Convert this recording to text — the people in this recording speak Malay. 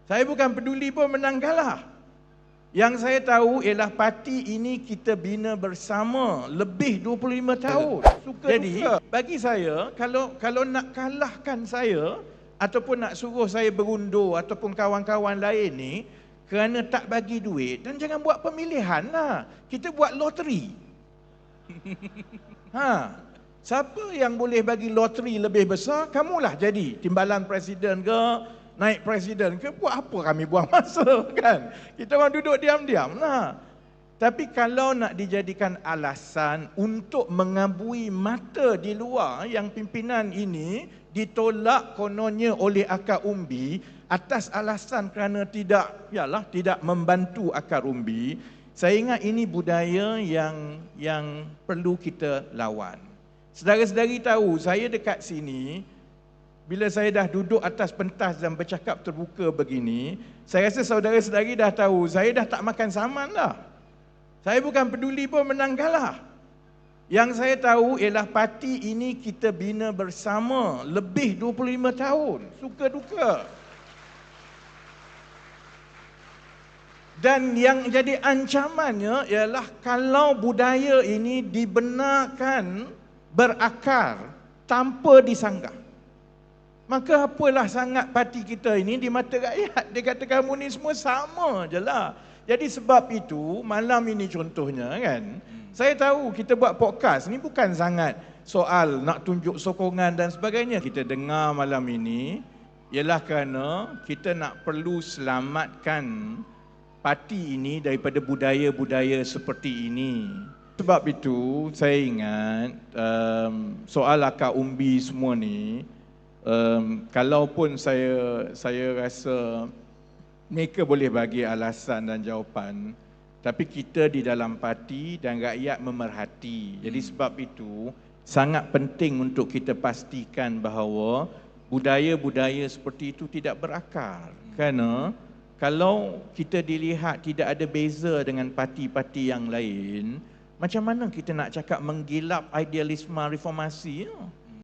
Saya bukan peduli pun menang kalah. Yang saya tahu ialah parti ini kita bina bersama lebih 25 tahun. Jadi, bagi saya, kalau nak kalahkan saya, ataupun nak suruh saya berundur, ataupun kawan-kawan lain ni, kerana tak bagi duit, dan jangan buat pemilihan lah. Kita buat loteri. Siapa yang boleh bagi loteri lebih besar, kamulah jadi timbalan presiden ke, naik presiden ke, buat apa kami buang masa kan? Kita orang duduk diam-diam lah. Tapi kalau nak dijadikan alasan untuk mengabui mata di luar yang pimpinan ini ditolak kononnya oleh akar umbi atas alasan kerana tidak membantu akar umbi, saya ingat ini budaya yang perlu kita lawan. Saudara-saudari tahu, saya dekat sini, bila saya dah duduk atas pentas dan bercakap terbuka begini, saya rasa saudara-saudari dah tahu, saya dah tak makan saman dah. Saya bukan peduli pun menang kalah. Yang saya tahu ialah parti ini kita bina bersama lebih 25 tahun, suka duka. Dan yang jadi ancamannya ialah kalau budaya ini dibenarkan berakar tanpa disanggah. Maka apalah sangat parti kita ini di mata rakyat. Dia kata kamu ni semua sama je lah. Jadi sebab itu, malam ini contohnya kan, saya tahu kita buat podcast ni bukan sangat soal nak tunjuk sokongan dan sebagainya. Kita dengar malam ini ialah kerana kita nak perlu selamatkan parti ini daripada budaya-budaya seperti ini. Sebab itu, saya ingat soal akar umbi semua ni, kalaupun saya rasa mereka boleh bagi alasan dan jawapan, tapi kita di dalam parti dan rakyat memerhati. Jadi sebab itu sangat penting untuk kita pastikan bahawa budaya-budaya seperti itu tidak berakar. Kerana kalau kita dilihat tidak ada beza dengan parti-parti yang lain, macam mana kita nak cakap menggilap idealisme reformasi?